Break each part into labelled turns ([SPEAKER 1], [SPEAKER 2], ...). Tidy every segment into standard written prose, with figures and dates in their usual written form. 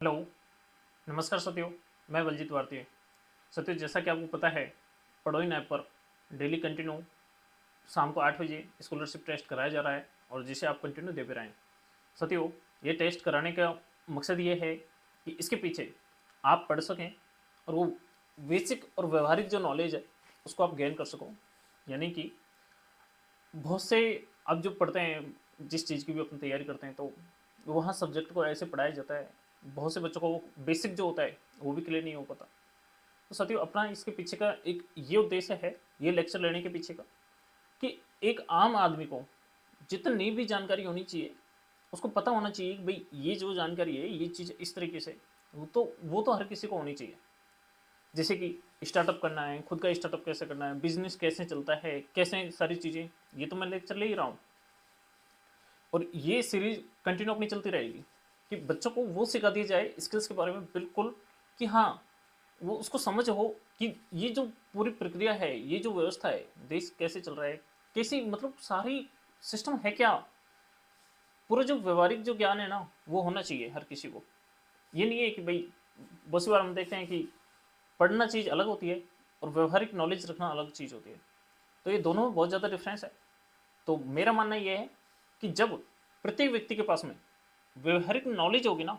[SPEAKER 1] Hello, नमस्कार साथियों। मैं बलजीत भारती। साथियों, जैसा कि आपको पता है, पढ़ोइन ऐप पर डेली कंटिन्यू शाम को 8 बजे स्कॉलरशिप टेस्ट कराया जा रहा है और जिसे आप कंटिन्यू दे भी रहे हैं। साथियों, ये टेस्ट कराने का मकसद ये है कि इसके पीछे आप पढ़ सकें और वो बेसिक और व्यवहारिक जो नॉलेज है उसको आप गेन कर सको। यानी कि बहुत से आप जो पढ़ते हैं, जिस चीज़ की भी अपनी तैयारी करते हैं, तो वहाँ सब्जेक्ट को ऐसे पढ़ाया जाता है, बहुत से बच्चों को वो बेसिक जो होता है वो भी क्लियर नहीं हो पाता। तो साथियों, अपना इसके पीछे का एक ये उद्देश्य है, ये लेक्चर लेने के पीछे का, कि एक आम आदमी को जितनी भी जानकारी होनी चाहिए उसको पता होना चाहिए कि भाई ये जो जानकारी है, ये चीज़ इस तरीके से, वो तो हर किसी को होनी चाहिए। जैसे कि स्टार्टअप करना है, खुद का स्टार्टअप कैसे करना है, बिजनेस कैसे चलता है, कैसे सारी चीज़ें, ये तो मैं लेक्चर ले ही रहा हूँ। और ये सीरीज कंटिन्यू अपनी चलती रहेगी कि बच्चों को वो सिखा दिया जाए स्किल्स के बारे में बिल्कुल, कि हाँ, वो उसको समझ हो कि ये जो पूरी प्रक्रिया है, ये जो व्यवस्था है, देश कैसे चल रहा है, कैसी, मतलब सारी सिस्टम है क्या, पूरा जो व्यवहारिक जो ज्ञान है ना, वो होना चाहिए हर किसी को। ये नहीं है कि भाई, बहुत सी बार हम देखते हैं कि पढ़ना चीज़ अलग होती है और व्यवहारिक नॉलेज रखना अलग चीज़ होती है। तो ये दोनों में बहुत ज़्यादा डिफरेंस है। तो मेरा मानना ये है कि जब प्रत्येक व्यक्ति के पास में व्यवहारिक नॉलेज होगी ना,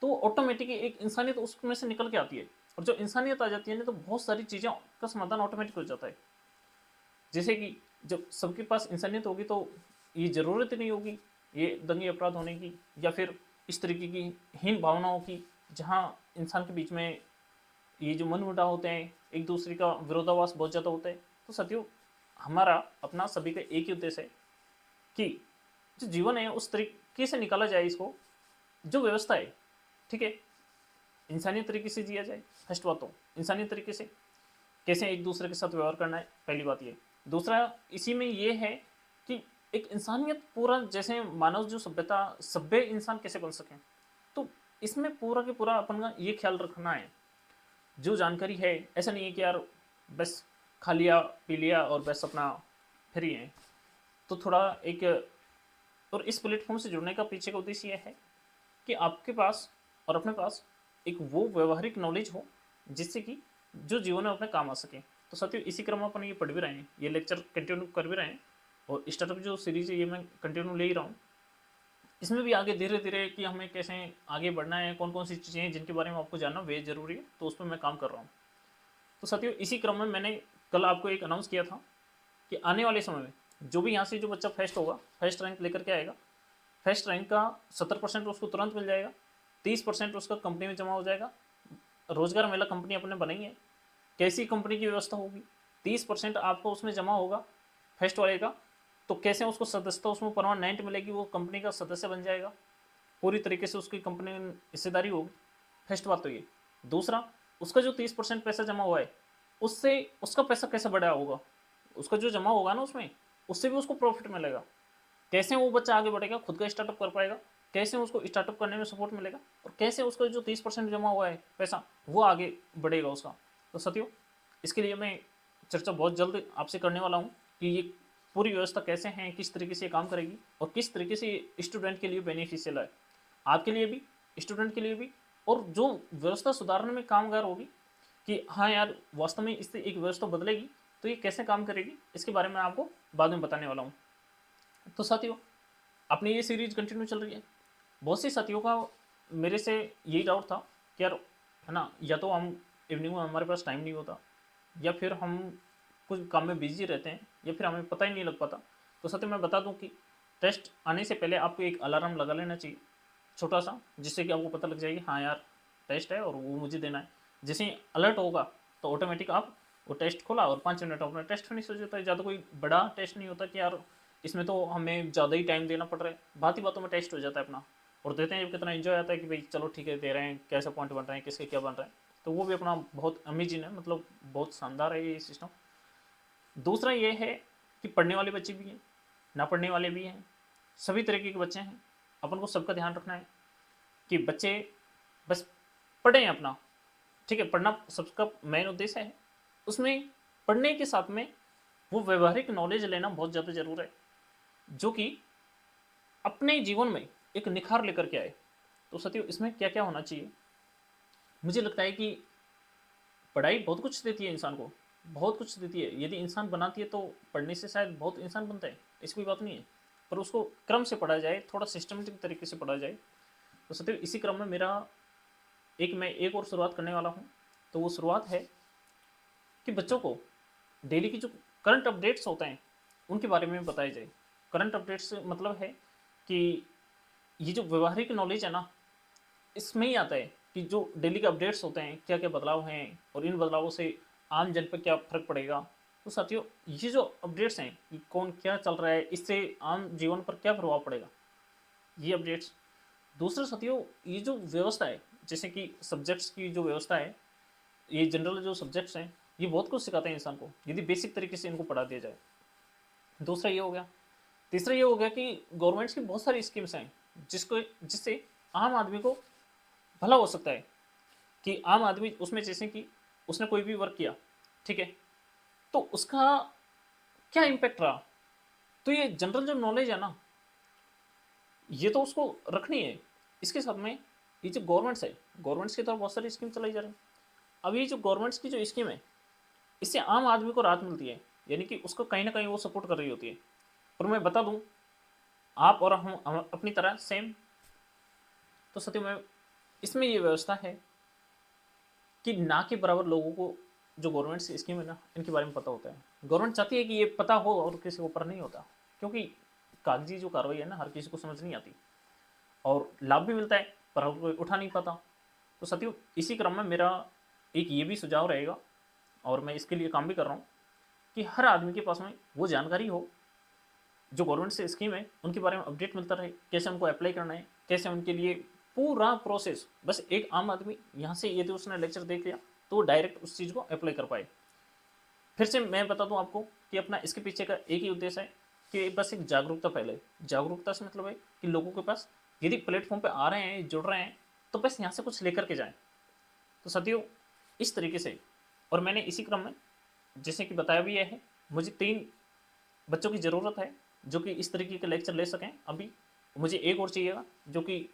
[SPEAKER 1] तो ऑटोमेटिकली एक इंसानियत उसमें से निकल के आती है। और जब इंसानियत आ जाती है ना, तो बहुत सारी चीज़ों का समाधान ऑटोमेटिक हो जाता है। जैसे कि जब सबके पास इंसानियत होगी, तो ये ज़रूरत ही नहीं होगी ये दंगे अपराध होने की, या फिर इस तरीके की हीन भावनाओं की, जहाँ इंसान के बीच में ये जो मन मुटाव होते हैं, एक दूसरे का विरोधाभास बहुत ज़्यादा होता है। तो साथियों, हमारा अपना सभी का एक ही उद्देश्य है कि जो जीवन है उस तरीके से निकाला जाए इसको, जो व्यवस्था है, ठीक है, इंसानियत तरीके से जिया जाए। फर्स्ट बात तो इंसानियत तरीके से कैसे एक दूसरे के साथ व्यवहार करना है, पहली बात ये। दूसरा इसी में ये है कि एक इंसानियत पूरा, जैसे मानव जो सभ्यता, सभ्य इंसान कैसे बन सके, तो इसमें पूरा के पूरा अपन का ये ख्याल रखना है। जो जानकारी है, ऐसा नहीं है कि यार बस खा लिया पी लिया और बस अपना फ्री है। तो थोड़ा एक, और इस प्लेटफॉर्म से जुड़ने का पीछे का उद्देश्य यह है कि आपके पास और अपने पास एक वो व्यवहारिक नॉलेज हो जिससे कि जो जीवन में अपने काम आ सके। तो साथियों, इसी क्रम में अपन ये पढ़ भी रहे हैं, ये लेक्चर कंटिन्यू कर भी रहे हैं, और स्टार्टअप जो सीरीज है ये मैं कंटिन्यू ले ही रहा हूँ। इसमें भी आगे धीरे धीरे कि हमें कैसे आगे बढ़ना है, कौन कौन सी चीज़ें हैं जिनके बारे में आपको जानना वे जरूरी है, तो उस पर मैं काम कर रहा हूँ। तो साथियों, इसी क्रम में मैंने कल आपको एक अनाउंस किया था कि आने वाले समय में जो भी यहाँ से जो बच्चा फर्स्ट होगा, फर्स्ट रैंक लेकर के आएगा, फर्स्ट रैंक का 70% उसको तुरंत मिल जाएगा, 30% उसका कंपनी में जमा हो जाएगा। रोजगार मेला कंपनी अपने बनाई है, कैसी कंपनी की व्यवस्था होगी, 30% आपको उसमें जमा होगा फर्स्ट वाले का, तो कैसे उसको सदस्यता उसमें परमानेंट मिलेगी, वो कंपनी का सदस्य बन जाएगा, पूरी तरीके से उसकी कंपनी में हिस्सेदारी होगी। फर्स्ट बात तो ये। दूसरा, उसका जो 30% पैसा जमा हुआ है, उससे उसका पैसा कैसे बढ़ा होगा, उसका जो जमा होगा ना उसमें, उससे भी उसको प्रॉफिट मिलेगा। कैसे वो बच्चा आगे बढ़ेगा, खुद का स्टार्टअप कर पाएगा, कैसे उसको स्टार्टअप करने में सपोर्ट मिलेगा, और कैसे उसका जो 30% जमा हुआ है पैसा, वो आगे बढ़ेगा उसका। तो साथियों, इसके लिए मैं चर्चा बहुत जल्द आपसे करने वाला हूँ कि ये पूरी व्यवस्था कैसे है, किस तरीके से ये काम करेगी, और किस तरीके से स्टूडेंट के लिए बेनिफिशियल है, आपके लिए भी, स्टूडेंट के लिए भी, और जो व्यवस्था सुधारने में कामगार होगी, कि हाँ यार, वास्तव में इससे एक व्यवस्था बदलेगी, तो ये कैसे काम करेगी, इसके बारे में आपको बाद में बताने वाला हूँ। तो साथियों, अपनी ये सीरीज कंटिन्यू चल रही है। बहुत से साथियों का मेरे से यही डाउट था कि यार, है ना, या तो हम इवनिंग में हमारे पास टाइम नहीं होता, या फिर हम कुछ काम में बिजी रहते हैं, या फिर हमें पता ही नहीं लग पाता। तो साथियों, मैं बता दूं कि टेस्ट आने से पहले आपको एक अलार्म लगा लेना चाहिए, छोटा सा, जिससे कि आपको पता लग जाएगी हाँ यार, टेस्ट है और वो मुझे देना है। जैसे ही अलर्ट होगा, तो ऑटोमेटिक आप वो टेस्ट खोला और 5 मिनट अपना टेस्ट फिनिश हो जाता है। ज़्यादा कोई बड़ा टेस्ट नहीं होता कि यार इसमें तो हमें ज़्यादा ही टाइम देना पड़ रहा है, बात ही बातों में टेस्ट हो जाता है अपना। और देते हैं जब कितना इन्जॉय आता है कि भाई चलो ठीक है, दे रहे हैं, कैसे पॉइंट बन रहे हैं, किसके क्या बन रहा है, तो वो भी अपना बहुत अमेजिंग है, मतलब बहुत शानदार है ये सिस्टम। दूसरा ये है कि पढ़ने वाले बच्चे भी हैं, ना पढ़ने वाले भी हैं, सभी तरीके के बच्चे हैं। अपन को सबका ध्यान रखना है कि बच्चे बस पढ़ें अपना, ठीक है, पढ़ना सबका मेन उद्देश्य है। उसमें पढ़ने के साथ में वो व्यवहारिक नॉलेज लेना बहुत ज़्यादा जरूर है, जो कि अपने जीवन में एक निखार लेकर के आए। तो साथियों इसमें क्या क्या होना चाहिए, मुझे लगता है कि पढ़ाई बहुत कुछ देती है इंसान को, बहुत कुछ देती है। यदि इंसान बनाती है तो पढ़ने से शायद बहुत इंसान बनता है, ऐसी कोई बात नहीं है। पर उसको क्रम से पढ़ा जाए, थोड़ा सिस्टमेटिक तरीके से पढ़ा जाए। तो सत्य इसी क्रम में मेरा मैं एक और शुरुआत करने वाला हूँ। तो वो शुरुआत है कि बच्चों को डेली की जो करंट अपडेट्स होते हैं उनके बारे में बताया जाए। करंट अपडेट्स मतलब है कि ये जो व्यवहारिक नॉलेज है ना, इसमें ही आता है कि जो डेली के अपडेट्स होते हैं क्या क्या बदलाव हैं और इन बदलावों से आम जन पर क्या फर्क पड़ेगा। तो साथियों ये जो अपडेट्स हैं कि कौन क्या चल रहा है, इससे आम जीवन पर क्या प्रभाव पड़ेगा, ये अपडेट्स। दूसरा साथियों ये जो व्यवस्था है, जैसे कि सब्जेक्ट्स की जो व्यवस्था है, ये जनरल जो सब्जेक्ट्स हैं ये बहुत कुछ सिखाते हैं इंसान को यदि बेसिक तरीके से इनको पढ़ा दिया जाए। दूसरा ये हो गया। तीसरा ये हो गया कि गवर्नमेंट्स की बहुत सारी स्कीम्स हैं जिससे आम आदमी को भला हो सकता है। कि आम आदमी उसमें जैसे कि उसने कोई भी वर्क किया, ठीक है, तो उसका क्या इम्पैक्ट रहा। तो ये जनरल जो नॉलेज है ना, ये तो उसको रखनी है। इसके साथ में ये जो गवर्नमेंट्स है, गवर्नमेंट्स की तरफ बहुत सारी स्कीम चलाई जा रही है। अब ये जो गवर्नमेंट्स की जो स्कीम है, इससे आम आदमी को राहत मिलती है, यानी कि उसको कहीं ना कहीं वो सपोर्ट कर रही होती है। और मैं बता दूं, आप और हम अपनी तरह सेम। तो सत्य में इसमें ये व्यवस्था है कि ना के बराबर लोगों को जो गवर्नमेंट की स्कीम है ना, इनके बारे में पता होता है। गवर्नमेंट चाहती है कि ये पता हो और किसी को पर नहीं होता, क्योंकि कागजी जो कार्रवाई है ना हर किसी को समझ नहीं आती और लाभ भी मिलता है पर हर कोई उठा नहीं पाता। तो साथियों इसी क्रम में मेरा एक ये भी सुझाव रहेगा और मैं इसके लिए काम भी कर रहा हूँ कि हर आदमी के पास में वो जानकारी हो, जो गवर्नमेंट से स्कीम है उनके बारे में अपडेट मिलता रहे, कैसे उनको अप्लाई करना है, कैसे उनके लिए पूरा प्रोसेस। बस एक आम आदमी यहाँ से यदि उसने लेक्चर देख लिया तो वो डायरेक्ट उस चीज़ को अप्लाई कर पाए। फिर से मैं बता दूं आपको कि अपना इसके पीछे का एक ही उद्देश्य है कि बस एक जागरूकता फैले। जागरूकता से मतलब है कि लोगों के पास यदि प्लेटफॉर्म पे आ रहे हैं, जुड़ रहे हैं, तो बस यहाँ से कुछ लेकर के जाएं। तो साथियों इस तरीके से, और मैंने इसी क्रम में जैसे कि बताया भी है, मुझे 3 बच्चों की ज़रूरत है जो कि इस तरीके के लेक्चर ले सकें। अभी मुझे एक और चाहिएगा जो कि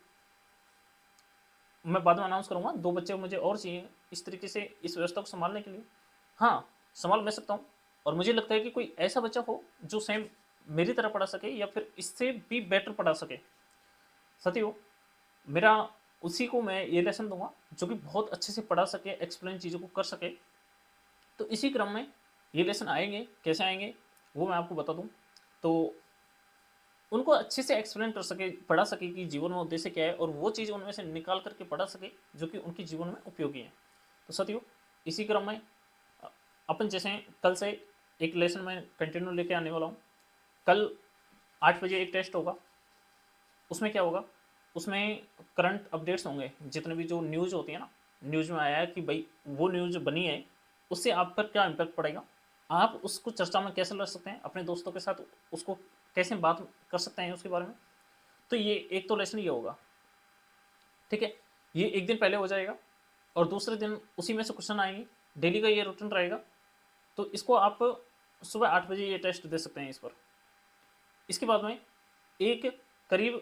[SPEAKER 1] मैं बाद में अनाउंस करूँगा। 2 बच्चे मुझे और चाहिए इस तरीके से इस व्यवस्था को संभालने के लिए। हाँ, संभाल मैं सकता हूँ और मुझे लगता है कि कोई ऐसा बच्चा हो जो सेम मेरी तरह पढ़ा सके या फिर इससे भी बेटर पढ़ा सके। साथियों मेरा उसी को मैं ये लेसन दूंगा जो कि बहुत अच्छे से पढ़ा सके, एक्सप्लेन चीज़ों को कर सके। तो इसी क्रम में ये लेसन आएंगे, कैसे आएंगे वो मैं आपको बता दूं। तो उनको अच्छे से एक्सप्लेन कर सके, पढ़ा सके कि जीवन में उद्देश्य क्या है और वो चीज़ उनमें से निकाल करके पढ़ा सके जो कि उनके जीवन में उपयोगी है। तो साथियों इसी क्रम में अपन जैसे कल से एक लेसन में कंटिन्यू लेके आने वाला हूँ। कल 8 बजे एक टेस्ट होगा। उसमें क्या होगा, उसमें करंट अपडेट्स होंगे, जितने भी जो न्यूज़ होती है ना, न्यूज़ में आया है कि भाई वो न्यूज़ बनी है उससे आप पर क्या इम्पैक्ट पड़ेगा, आप उसको चर्चा में कैसे ला सकते हैं अपने दोस्तों के साथ, उसको कैसे बात कर सकते हैं उसके बारे में। तो ये एक तो लेसन ये होगा, ठीक है, ये एक दिन पहले हो जाएगा और दूसरे दिन उसी में से क्वेश्चन आएंगे। डेली का ये रूटीन रहेगा। तो इसको आप सुबह 8 बजे ये टेस्ट दे सकते हैं इस पर। इसके बाद में एक करीब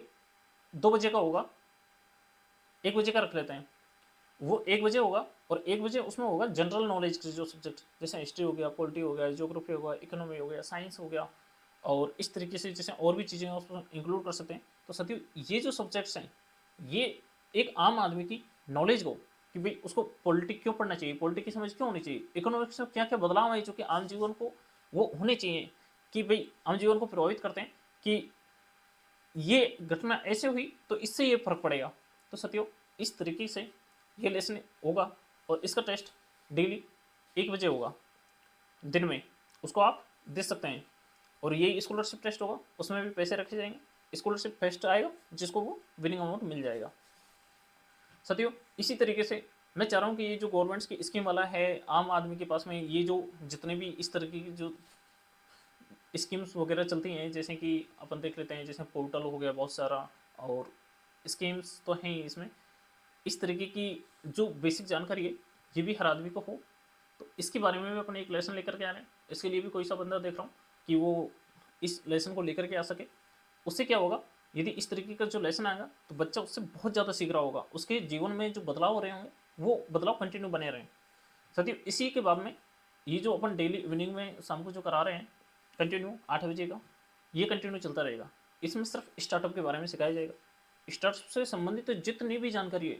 [SPEAKER 1] 2 बजे का होगा, 1 बजे का रख लेते हैं। वो 1 बजे होगा और 1 बजे उसमें होगा जनरल नॉलेज के जो सब्जेक्ट, जैसे हिस्ट्री हो गया, पॉलिटी हो गया, ज्योग्राफी हो गया, इकोनॉमी हो गया, साइंस हो गया और इस तरीके से जैसे और भी चीज़ें उसमें इंक्लूड कर सकते हैं। तो साथियों ये जो सब्जेक्ट्स हैं ये एक आम आदमी की नॉलेज को, कि भाई उसको पॉलिटिक क्यों पढ़ना चाहिए, पॉलिटिक की समझ क्यों होनी चाहिए, इकोनॉमिक्स में क्या क्या बदलाव है जो कि आम जीवन को वो होने चाहिए, कि भाई आम जीवन को प्रभावित करते हैं, कि ये घटना ऐसे हुई तो इससे ये फर्क पड़ेगा। तो साथियों इस तरीके से ये लेसन होगा और इसका टेस्ट डेली 1 बजे होगा दिन में, उसको आप दे सकते हैं। और ये स्कॉलरशिप टेस्ट होगा, उसमें भी पैसे रखे जाएंगे, स्कॉलरशिप टेस्ट आएगा जिसको वो विनिंग अमाउंट मिल जाएगा। साथियों इसी तरीके से मैं चाह रहा हूँ कि ये जो गवर्नमेंट्स की स्कीम वाला है, आम आदमी के पास में ये जो जितने भी इस तरीके की जो स्कीम्स वगैरह चलती हैं, जैसे कि अपन देख लेते हैं, जैसे पोर्टल हो गया बहुत सारा और स्कीम्स तो हैं ही इसमें, इस तरीके की जो बेसिक जानकारी है ये भी हर आदमी को हो। तो इसके बारे में भी अपन एक लेसन लेकर के आ रहे हैं। इसके लिए भी कोई सा बंदा देख रहा हूँ कि वो इस लेसन को लेकर के आ सके। उससे क्या होगा यदि इस तरीके का जो लेसन आएगा तो बच्चा उससे बहुत ज़्यादा सीख रहा होगा, उसके जीवन में जो बदलाव हो रहे होंगे वो बदलाव कंटिन्यू बने रहें। साथियों इसी के बाद में ये जो अपन डेली इवनिंग में शाम को जो करा रहे हैं कंटिन्यू 8 बजे का, ये कंटिन्यू चलता रहेगा। इसमें सिर्फ स्टार्टअप के बारे में सिखाया जाएगा। स्टार्टअप से संबंधित जितनी भी जानकारी है,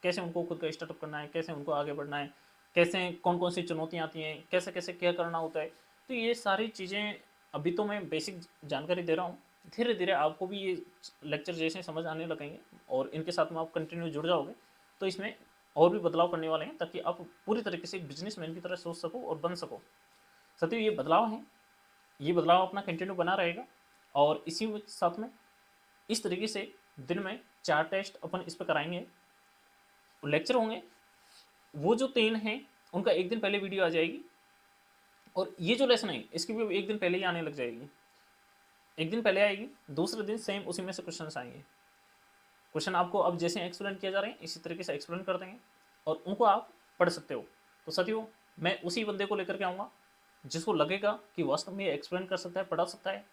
[SPEAKER 1] कैसे उनको खुद का स्टार्टअप करना है, कैसे उनको आगे बढ़ना है, कैसे कौन कौन सी चुनौतियाँ आती हैं, कैसे कैसे क्या करना होता है, तो ये सारी चीज़ें अभी तो मैं बेसिक जानकारी दे रहा हूँ। धीरे धीरे आपको भी ये लेक्चर जैसे समझ आने लगेंगे और इनके साथ में आप कंटिन्यू जुड़ जाओगे तो इसमें और भी बदलाव करने वाले हैं, ताकि आप पूरी तरीके से एक बिजनेसमैन की तरह सोच सको और बन सको। साथियों ये बदलाव हैं, ये बदलाव अपना कंटिन्यू बना रहेगा। और इसी साथ में इस तरीके से दिन में 4 टेस्ट अपन इस पर कराएंगे, लेक्चर होंगे। वो जो 3 हैं उनका एक दिन पहले वीडियो आ जाएगी, और ये जो लेसन है इसकी भी एक दिन पहले ही आने लग जाएगी। एक दिन पहले आएगी, दूसरे दिन सेम उसी में से क्वेश्चन आएंगे। क्वेश्चन आपको अब जैसे एक्सप्लेन किया जा रहे हैं इसी तरीके से एक्सप्लेन कर देंगे और उनको आप पढ़ सकते हो। तो साथियों मैं उसी बंदे को लेकर के आऊँगा जिसको लगेगा कि वास्तव में ये एक्सप्लेन कर सकता है, पढ़ा सकता है।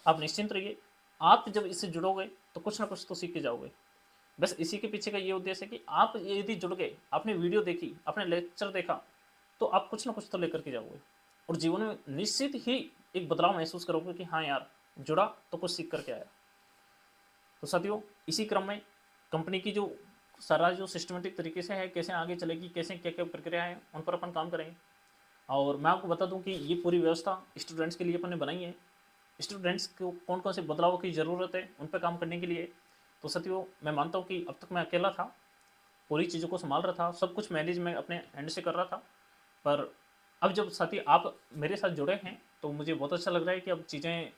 [SPEAKER 1] आप निश्चिंत रहिए, आप जब इससे जुड़ोगे तो कुछ ना कुछ तो सीख के जाओगे। बस इसी के पीछे का ये उद्देश्य है कि आप यदि जुड़ गए, आपने वीडियो देखी, आपने लेक्चर देखा, तो आप कुछ ना कुछ तो लेकर के जाओगे और जीवन में निश्चित ही एक बदलाव महसूस करोगे कि हाँ यार जुड़ा तो कुछ सीख करके आया। तो साथियों इसी क्रम में कंपनी की जो सारा जो सिस्टमेटिक तरीके से है, कैसे आगे चलेगी, कैसे क्या क्या प्रक्रिया है, उन पर अपन काम करेंगे। और मैं आपको बता दूं कि ये पूरी व्यवस्था स्टूडेंट्स के लिए अपन ने बनाई है। स्टूडेंट्स को कौन कौन से बदलावों की ज़रूरत है उन पर काम करने के लिए। तो साथियों मैं मानता हूँ कि अब तक मैं अकेला था, पूरी चीज़ों को संभाल रहा था, सब कुछ मैनेज मैं अपने हैंड से कर रहा था। पर अब जब साथी आप मेरे साथ जुड़े हैं तो मुझे बहुत अच्छा लग रहा है कि अब चीज़ें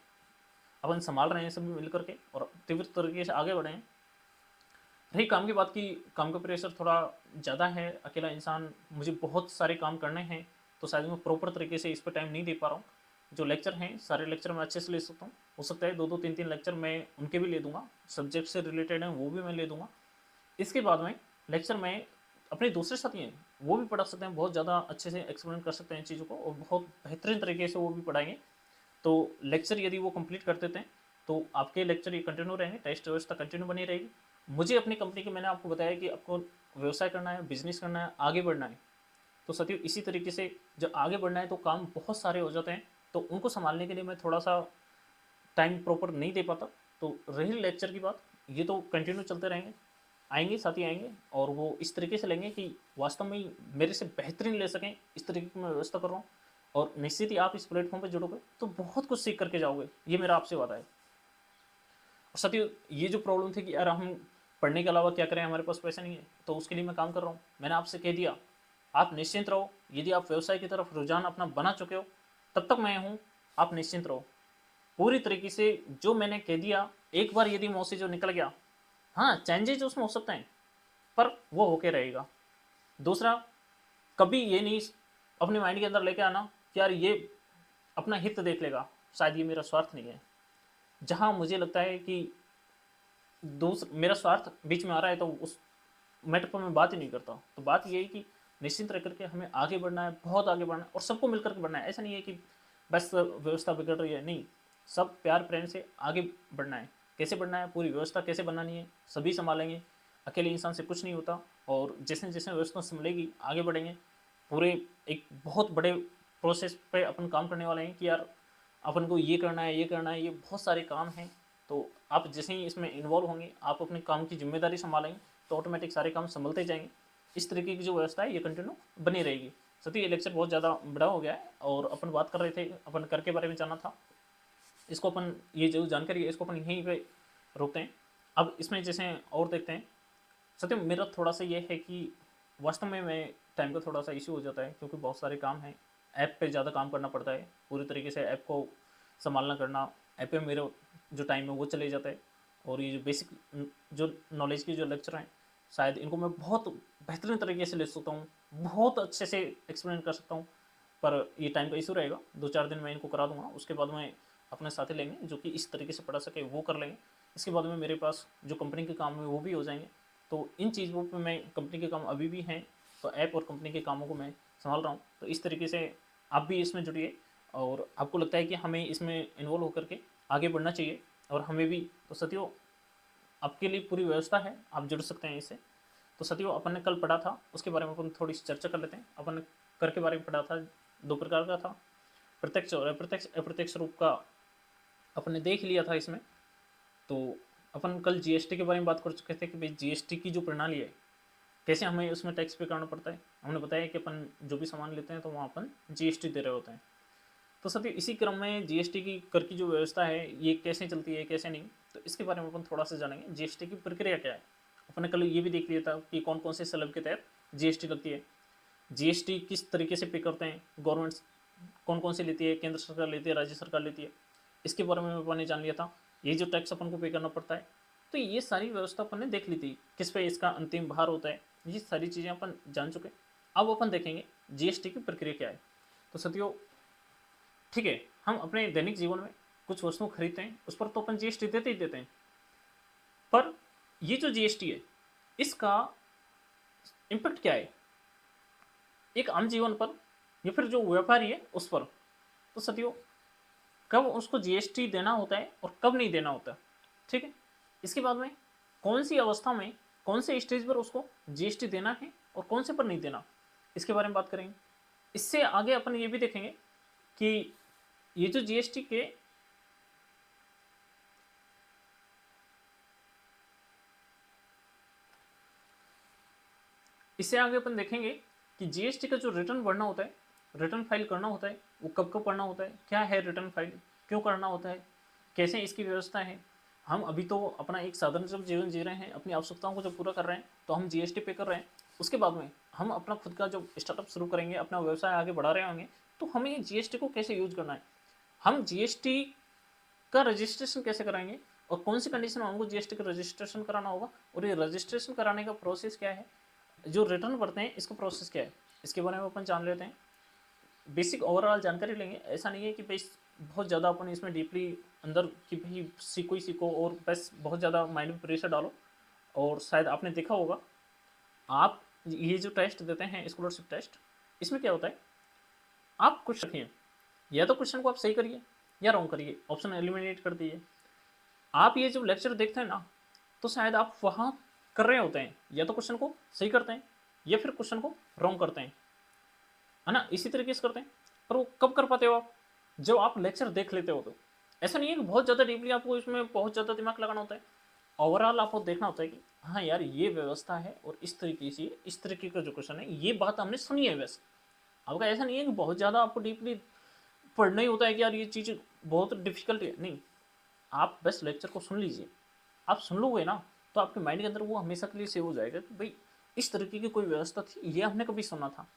[SPEAKER 1] अपन संभाल रहे हैं सभी मिल करके और तीव्र तरीके से आगे बढ़े हैं। रही काम की बात की, काम का प्रेशर थोड़ा ज़्यादा है, अकेला इंसान, मुझे बहुत सारे काम करने हैं, तो शायद मैं प्रॉपर तरीके से इस पर टाइम नहीं दे पा रहा हूँ। जो लेक्चर हैं सारे लेक्चर मैं अच्छे से ले सकता हूँ, हो सकता है 2-2 3-3 लेक्चर मैं उनके भी ले दूंगा, सब्जेक्ट से रिलेटेड हैं वो भी मैं ले दूंगा। इसके बाद में लेक्चर में अपने दूसरे साथी हैं वो भी पढ़ा सकते हैं, बहुत ज़्यादा अच्छे से एक्सप्लेन कर सकते हैं चीज़ों को और बहुत बेहतरीन तरीके से वो भी पढ़ाएंगे। तो लेक्चर यदि वो कंप्लीट कर देते हैं तो आपके लेक्चर ये कंटिन्यू रहेंगे, टेस्ट व्यवस्था कंटिन्यू बनी रहेगी। मुझे अपनी कंपनी के, मैंने आपको बताया कि आपको व्यवसाय करना है, बिजनेस करना है, आगे बढ़ना है। तो साथियों इसी तरीके से जब आगे बढ़ना है तो काम बहुत सारे हो जाते हैं, तो उनको संभालने के लिए मैं थोड़ा सा टाइम प्रॉपर नहीं दे पाता। तो रही लेक्चर की बात, ये तो कंटिन्यू चलते रहेंगे, आएंगे साथी आएंगे और वो इस तरीके से लेंगे कि वास्तव में मेरे से बेहतरीन ले सकें, इस तरीके की मैं व्यवस्था कर रहा हूँ। और निश्चित ही आप इस प्लेटफॉर्म पर जुड़ोगे तो बहुत कुछ सीख करके जाओगे, ये मेरा आपसे वादा है। और साथियों ये जो प्रॉब्लम थी कि यार हम पढ़ने के अलावा क्या करें, हमारे पास पैसा नहीं है, तो उसके लिए मैं काम कर रहा हूँ। मैंने आपसे कह दिया आप निश्चिंत रहो, यदि आप व्यवसाय की तरफ रुझान अपना बना चुके हो तब तक मैं हूँ, आप निश्चिंत रहो पूरी तरीके से। जो मैंने कह दिया एक बार यदि मुँह से जो निकल गया, हाँ चेंजेज उसमें हो सकते हैं पर वो होके रहेगा। दूसरा, कभी ये नहीं अपने माइंड के अंदर लेके आना कि यार ये अपना हित देख लेगा, शायद ये मेरा स्वार्थ नहीं है। जहाँ मुझे लगता है कि मेरा स्वार्थ बीच में आ रहा है तो उस मैटर पर मैं बात ही नहीं करता। तो बात ये है कि निश्चिंत रह करके हमें आगे बढ़ना है, बहुत आगे बढ़ना है और सबको मिलकर के बढ़ना है। ऐसा नहीं है कि बस व्यवस्था बिगड़ रही है, नहीं, सब प्यार प्रेम से आगे बढ़ना है। कैसे बढ़ना है, पूरी व्यवस्था कैसे बनानी है, सभी संभालेंगे, अकेले इंसान से कुछ नहीं होता। और जैसे जैसे व्यवस्था संभलेगी आगे बढ़ेंगे, पूरे एक बहुत बड़े प्रोसेस पे अपन काम करने वाले हैं कि यार अपन को ये करना है, ये करना है, ये बहुत सारे काम हैं। तो आप जैसे ही इसमें इन्वॉल्व होंगे, आप अपने काम की जिम्मेदारी संभालेंगे तो ऑटोमेटिक सारे काम संभलते जाएंगे। इस तरीके की जो व्यवस्था है ये कंटिन्यू बनी रहेगी। सती ये लेक्चर बहुत ज़्यादा बड़ा हो गया है और अपन बात कर रहे थे, अपन कर के बारे में जाना था, इसको अपन ये जो जानकारी है इसको अपन यहीं पे रोकते हैं। अब इसमें जैसे और देखते हैं। सत्यम मेरा थोड़ा सा ये है कि वास्तव में मैं टाइम का थोड़ा सा इशू हो जाता है क्योंकि बहुत सारे काम हैं, ऐप पे ज़्यादा काम करना पड़ता है, पूरी तरीके से ऐप को संभालना करना, ऐप पे मेरा जो टाइम है वो चले जाता है। और ये जो बेसिक जो नॉलेज की जो लेक्चर हैं शायद इनको मैं बहुत बेहतरीन तरीके से ले सकता हूँ, बहुत अच्छे से एक्सप्लेन कर सकता हूँ, पर ये टाइम का इशू रहेगा। 2-4 दिन मैं इनको करा दूंगा, उसके बाद में अपने साथी लेंगे जो कि इस तरीके से पढ़ा सके वो कर लेंगे। इसके बाद में मेरे पास जो कंपनी के काम है वो भी हो जाएंगे। तो इन चीज़ों पे मैं, कंपनी के काम अभी भी हैं तो ऐप और कंपनी के कामों को मैं संभाल रहा हूँ। तो इस तरीके से आप भी इसमें जुड़िए और आपको लगता है कि हमें इसमें इन्वॉल्व होकर के आगे बढ़ना चाहिए और हमें भी। तो साथियों आपके लिए पूरी व्यवस्था है, आप जुड़ सकते हैं इससे। तो साथियों अपन ने कल पढ़ा था, उसके बारे में अपन थोड़ी सी चर्चा कर लेते हैं। अपन ने कर के बारे में पढ़ा था, दो प्रकार का था, प्रत्यक्ष और अप्रत्यक्ष। अप्रत्यक्ष रूप का अपन ने देख लिया था इसमें। तो अपन कल जीएसटी के बारे में बात कर चुके थे कि भाई जीएसटी की जो प्रणाली है, कैसे हमें उसमें टैक्स पे करना पड़ता है। हमने बताया कि अपन जो भी सामान लेते हैं तो वहाँ अपन जीएसटी दे रहे होते हैं। तो साथियों इसी क्रम में जीएसटी की कर की जो व्यवस्था है ये कैसे चलती है कैसे नहीं, तो इसके बारे में अपन थोड़ा सा जानेंगे। जीएसटी की प्रक्रिया क्या है, अपन ने कल ये भी देख लिया था कि कौन कौन से स्लैब के तहत जीएसटी लगती है, जीएसटी किस तरीके से पे करते हैं, गवर्नमेंट कौन कौन से लेती है, केंद्र सरकार लेती है, राज्य सरकार लेती है, इसके बारे में अपन ने जान लिया था। ये जो टैक्स अपन को पे करना पड़ता है, तो ये सारी व्यवस्था अपन ने देख ली थी, किस पे इसका अंतिम भार होता है, ये सारी चीज़ें अपन जान चुके। अब अपन देखेंगे जीएसटी की प्रक्रिया क्या है। तो साथियों ठीक है, हम अपने दैनिक जीवन में कुछ वस्तुएं खरीदते हैं, उस पर तो अपन जीएसटी देते ही देते हैं, पर ये जो जीएसटी है इसका इम्पैक्ट क्या है एक आम जीवन पर या फिर जो व्यापारी है उस पर। तो साथियों कब उसको जीएसटी देना होता है और कब नहीं देना होता, ठीक है। इसके बाद में कौन सी अवस्था में कौन से स्टेज पर उसको जीएसटी देना है और कौन से पर नहीं देना, इसके बारे में बात करेंगे। इससे आगे अपन ये भी देखेंगे कि ये जो जीएसटी के इससे आगे अपन देखेंगे कि जीएसटी का जो रिटर्न भरना होता है, रिटर्न फाइल करना होता है, वो कब कब करना होता है, क्या है रिटर्न फाइल, क्यों करना होता है, कैसे इसकी व्यवस्था है। हम अभी तो अपना एक साधारण जब जीवन जी रहे हैं, अपनी आवश्यकताओं को जब पूरा कर रहे हैं तो हम जीएसटी पे कर रहे हैं। उसके बाद में हम अपना खुद का जब स्टार्टअप शुरू करेंगे, अपना व्यवसाय आगे बढ़ा रहे होंगे, तो हमें जीएसटी को कैसे यूज करना है, हम जीएसटी का रजिस्ट्रेशन कैसे कराएंगे और कौन सी कंडीशन में हमको जीएसटी का रजिस्ट्रेशन कराना होगा, और ये रजिस्ट्रेशन कराने का प्रोसेस क्या है, जो रिटर्न भरते हैं इसका प्रोसेस क्या है, इसके बारे में अपन जान लेते हैं। बेसिक ओवरऑल जानकारी लेंगे, ऐसा नहीं है कि भाई बहुत ज़्यादा अपन इसमें डीपली अंदर कि भाई सीखो ही सीखो और बस बहुत ज़्यादा माइंड में प्रेशर डालो। और शायद आपने देखा होगा, आप ये जो टेस्ट देते हैं स्कॉलरशिप टेस्ट, इसमें क्या होता है, आप कुछ रखिए, या तो क्वेश्चन को आप सही करिए या रॉन्ग करिए, ऑप्शन एलिमिनेट कर दीजिए। आप ये जो लेक्चर देखते हैं ना, तो शायद आप वहाँ कर रहे होते हैं, या तो क्वेश्चन को सही करते हैं या फिर क्वेश्चन को रॉन्ग करते हैं, है ना, इसी तरीके से करते हैं। पर वो कब कर पाते हो आप, जब आप लेक्चर देख लेते हो। तो ऐसा नहीं है कि बहुत ज़्यादा डीपली आपको इसमें बहुत ज़्यादा दिमाग लगाना होता है, ओवरऑल आपको देखना होता है कि हाँ यार ये व्यवस्था है और इस तरीके से इस तरीके का जो क्वेश्चन है ये बात हमने सुनी है। वैसे आपका ऐसा नहीं है कि बहुत ज़्यादा आपको डीपली पढ़ना ही होता है कि यार ये चीज़ बहुत डिफिकल्ट है, नहीं। आप बस लेक्चर को सुन लीजिए, आप सुन लोगे ना तो आपके माइंड के अंदर वो हमेशा के लिए सेव हो जाएगा कि भाई इस तरीके की कोई व्यवस्था थी, ये हमने कभी सुना था।